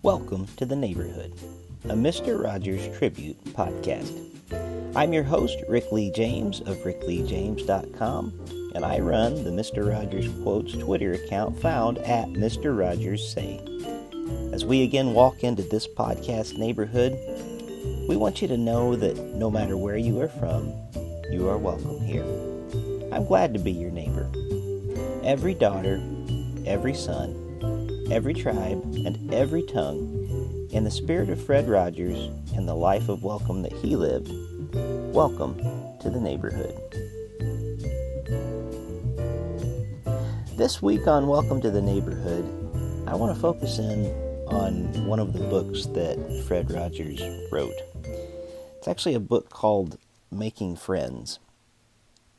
Welcome to The Neighborhood, a Mr. Rogers tribute podcast. I'm your host, Rick Lee James of rickleejames.com, and I run the Mr. Rogers Quotes Twitter account found at Mr. Rogers Say. As we again walk into this podcast neighborhood, we want you to know that no matter where you are from, you are welcome here. I'm glad to be your neighbor. Every daughter, every son, every tribe, and every tongue, in the spirit of Fred Rogers and the life of welcome that he lived, welcome to the neighborhood. This week on Welcome to the Neighborhood, I want to focus in on one of the books that Fred Rogers wrote. It's actually a book called Making Friends.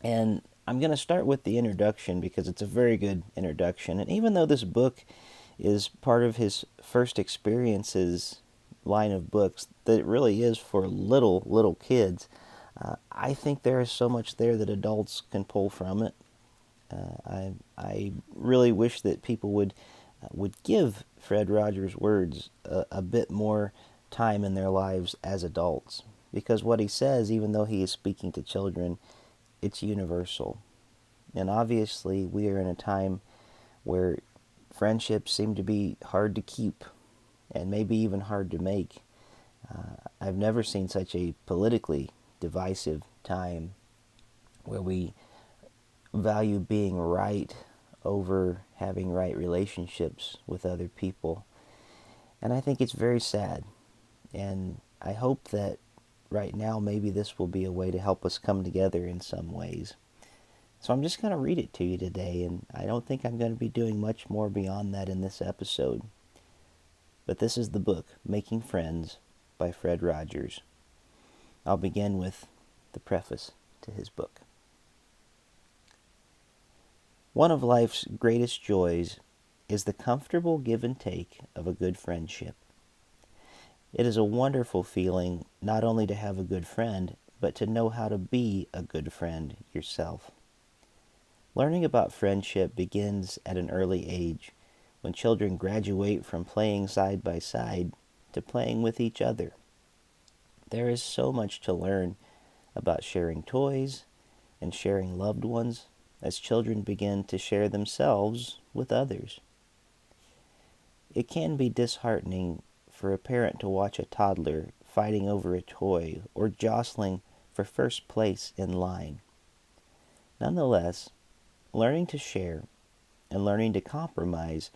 And I'm going to start with the introduction because it's a very good introduction. And even though this book is part of his first experiences line of books that it really is for little kids, I think there is so much there that adults can pull from it. I really wish that people would give Fred Rogers' words a bit more time in their lives as adults, because what he says, even though he is speaking to children, it's universal. And obviously we are in a time where friendships seem to be hard to keep and maybe even hard to make. I've never seen such a politically divisive time where we value being right over having right relationships with other people. And I think it's very sad. And I hope that right now maybe this will be a way to help us come together in some ways. So I'm just going to read it to you today, and I don't think I'm going to be doing much more beyond that in this episode. But this is the book, Making Friends, by Fred Rogers. I'll begin with the preface to his book. One of life's greatest joys is the comfortable give and take of a good friendship. It is a wonderful feeling not only to have a good friend, but to know how to be a good friend yourself. Learning about friendship begins at an early age, when children graduate from playing side by side to playing with each other. There is so much to learn about sharing toys and sharing loved ones as children begin to share themselves with others. It can be disheartening for a parent to watch a toddler fighting over a toy or jostling for first place in line. Nonetheless, learning to share and learning to compromise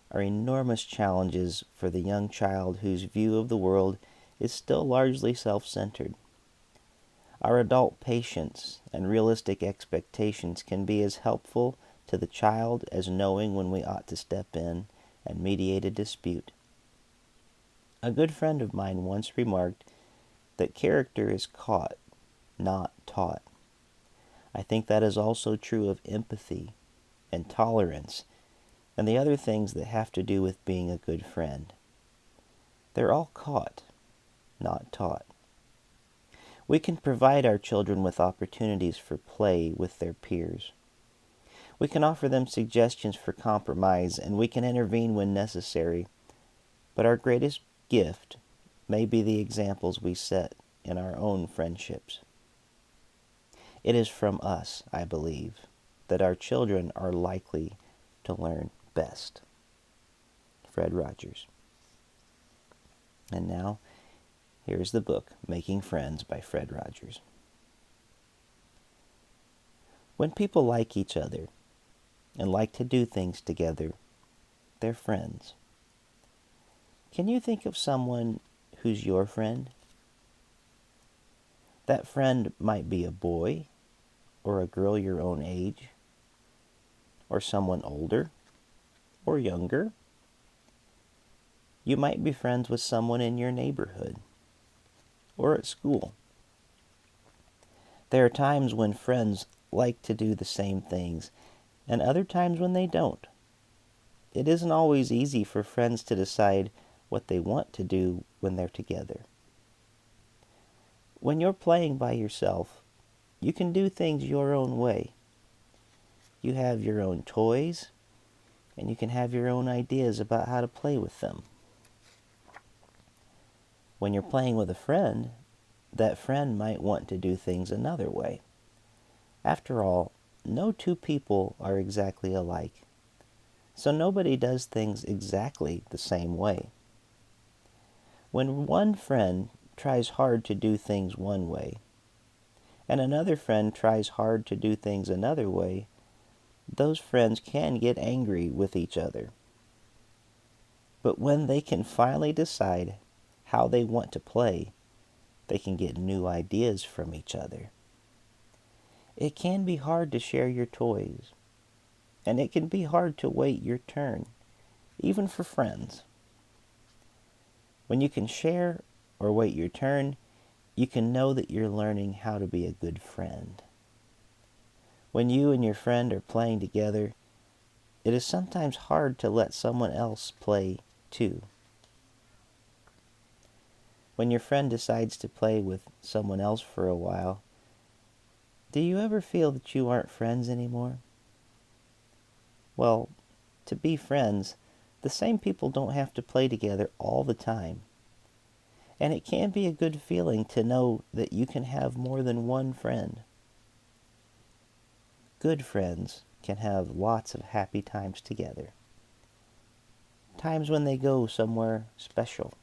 are enormous challenges for the young child whose view of the world is still largely self-centered. Our adult patience and realistic expectations can be as helpful to the child as knowing when we ought to step in and mediate a dispute. A good friend of mine once remarked that character is caught, not taught. I think that is also true of empathy and tolerance and the other things that have to do with being a good friend. They're all caught, not taught. We can provide our children with opportunities for play with their peers. We can offer them suggestions for compromise, and we can intervene when necessary. But our greatest gift may be the examples we set in our own friendships. It is from us, I believe, that our children are likely to learn best. Fred Rogers. And now, here's the book, Making Friends by Fred Rogers. When people like each other and like to do things together, they're friends. Can you think of someone who's your friend? That friend might be a boy or a girl your own age, or someone older or younger. You might be friends with someone in your neighborhood or at school. There are times when friends like to do the same things, and other times when they don't. It isn't always easy for friends to decide what they want to do when they're together. When you're playing by yourself, you can do things your own way. You have your own toys, and you can have your own ideas about how to play with them. When you're playing with a friend, that friend might want to do things another way. After all, no two people are exactly alike, so nobody does things exactly the same way. When one friend tries hard to do things one way, and another friend tries hard to do things another way, those friends can get angry with each other. But when they can finally decide how they want to play, they can get new ideas from each other. It can be hard to share your toys, and it can be hard to wait your turn, even for friends. When you can share or wait your turn, you can know that you're learning how to be a good friend. When you and your friend are playing together, it is sometimes hard to let someone else play too. When your friend decides to play with someone else for a while, do you ever feel that you aren't friends anymore? Well, to be friends, the same people don't have to play together all the time. And it can be a good feeling to know that you can have more than one friend. Good friends can have lots of happy times together. Times when they go somewhere special.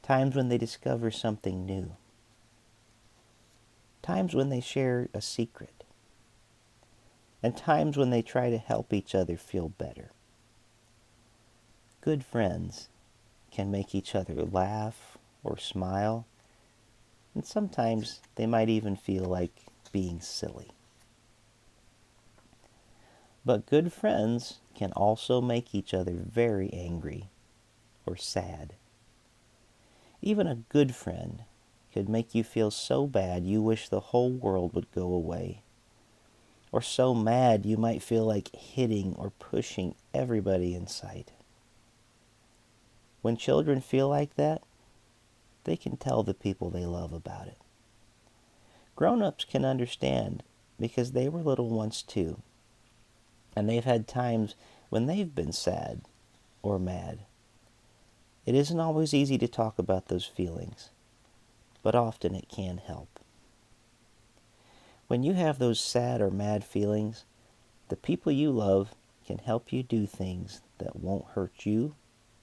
Times when they discover something new. Times when they share a secret. And times when they try to help each other feel better. Good friends can make each other laugh or smile, and sometimes they might even feel like being silly. But good friends can also make each other very angry or sad. Even a good friend could make you feel so bad you wish the whole world would go away. Or so mad you might feel like hitting or pushing everybody in sight. When children feel like that, they can tell the people they love about it. Grown-ups can understand because they were little once too, and they've had times when they've been sad or mad. It isn't always easy to talk about those feelings, but often it can help. When you have those sad or mad feelings, the people you love can help you do things that won't hurt you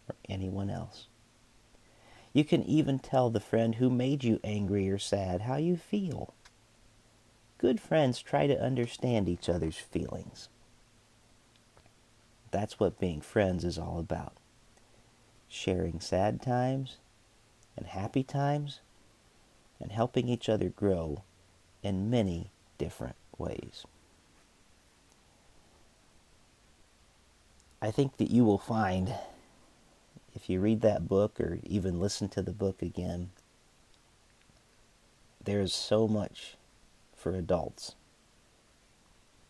or anyone else. You can even tell the friend who made you angry or sad how you feel. Good friends try to understand each other's feelings. That's what being friends is all about. Sharing sad times and happy times and helping each other grow in many different ways. I think that you will find, if you read that book or even listen to the book again, there is so much for adults.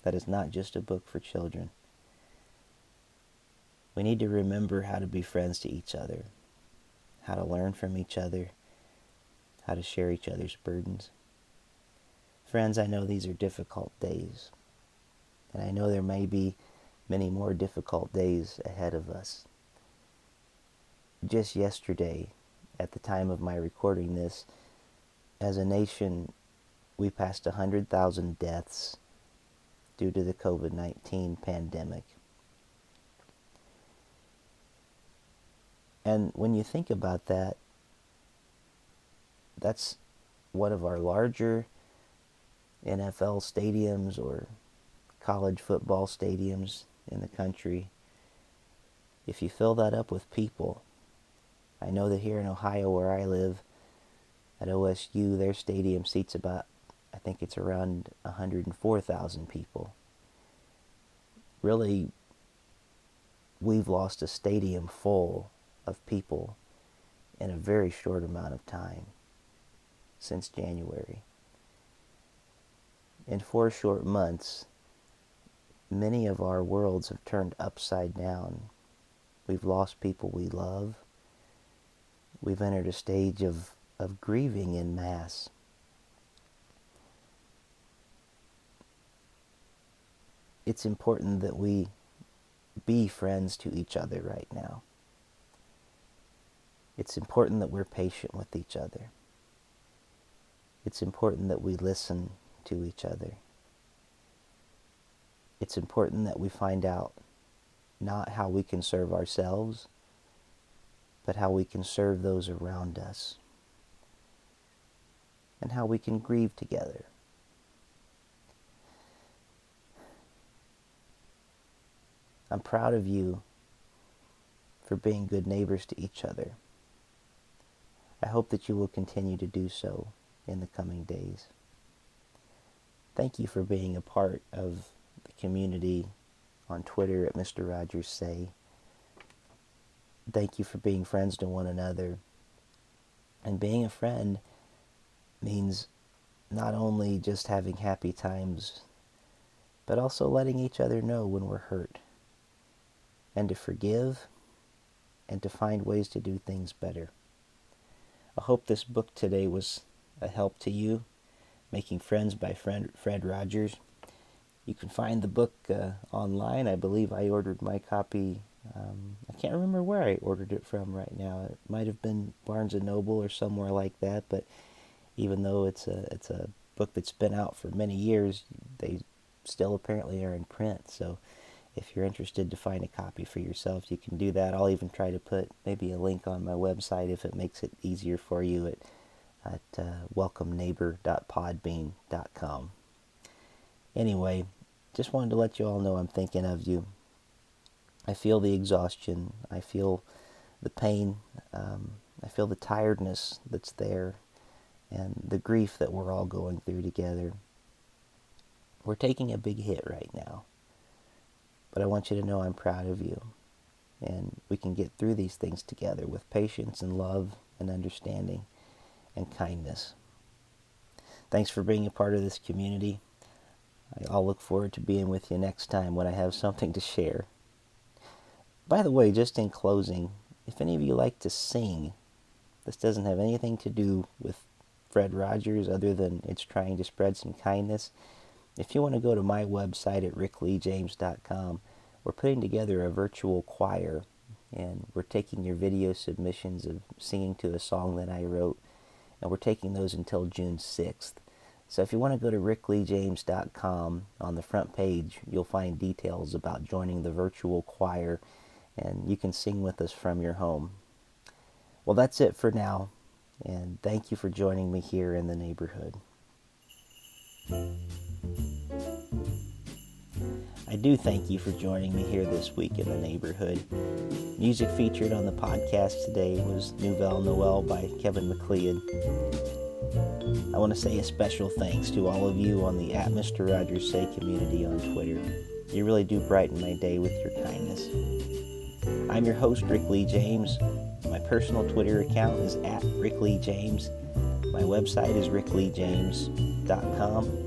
That is not just a book for children. We need to remember how to be friends to each other, how to learn from each other, how to share each other's burdens. Friends, I know these are difficult days, and I know there may be many more difficult days ahead of us. Just yesterday, at the time of my recording this, as a nation, we passed 100,000 deaths due to the COVID-19 pandemic. And when you think about that, that's one of our larger NFL stadiums or college football stadiums in the country. If you fill that up with people, I know that here in Ohio where I live, at OSU, their stadium seats about, I think it's around 104,000 people. Really, we've lost a stadium full of people in a very short amount of time, since January. In 4 short months, many of our worlds have turned upside down. We've lost people we love. We've entered a stage of grieving en masse. It's important that we be friends to each other right now. It's important that we're patient with each other. It's important that we listen to each other. It's important that we find out not how we can serve ourselves, but how we can serve those around us, and how we can grieve together. I'm proud of you for being good neighbors to each other. I hope that you will continue to do so in the coming days. Thank you for being a part of the community on Twitter at Mr. Rogers Say. Thank you for being friends to one another. And being a friend means not only just having happy times, but also letting each other know when we're hurt, and to forgive, and to find ways to do things better. I hope this book today was a help to you, Making Friends by Fred Rogers. You can find the book online. I believe I ordered my copy. I can't remember where I ordered it from right now. It might have been Barnes & Noble or somewhere like that, but even though it's a book that's been out for many years, they still apparently are in print. So if you're interested to find a copy for yourself, you can do that. I'll even try to put maybe a link on my website if it makes it easier for you at welcomeneighbor.podbean.com. Anyway, just wanted to let you all know I'm thinking of you. I feel the exhaustion. I feel the pain. I feel the tiredness that's there, and the grief that we're all going through together. We're taking a big hit right now, but I want you to know I'm proud of you, and we can get through these things together with patience and love and understanding and kindness. Thanks for being a part of this community. I'll look forward to being with you next time when I have something to share. By the way, just in closing, if any of you like to sing, this doesn't have anything to do with Fred Rogers other than it's trying to spread some kindness. If you want to go to my website at rickleejames.com, we're putting together a virtual choir, and we're taking your video submissions of singing to a song that I wrote, and we're taking those until June 6th. So if you want to go to rickleejames.com, on the front page, you'll find details about joining the virtual choir, and you can sing with us from your home. Well, that's it for now, and thank you for joining me here in the neighborhood. I do thank you for joining me here this week in the neighborhood. Music featured on the podcast today was Nouvelle Noel by Kevin MacLeod. I want to say a special thanks to all of you on the at Mr. Rogers Say community on Twitter. You really do brighten my day with your kindness. I'm your host, Rick Lee James. My personal Twitter account is at Rick Lee James. My website is rickleejames.com.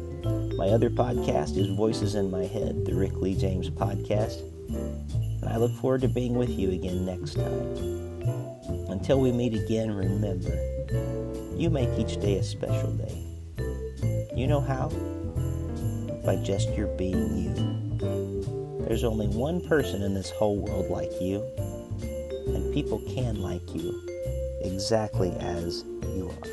My other podcast is Voices in My Head, the Rick Lee James podcast. And I look forward to being with you again next time. Until we meet again, remember, you make each day a special day. You know how? By just your being you. There's only one person in this whole world like you, and people can like you exactly as you are.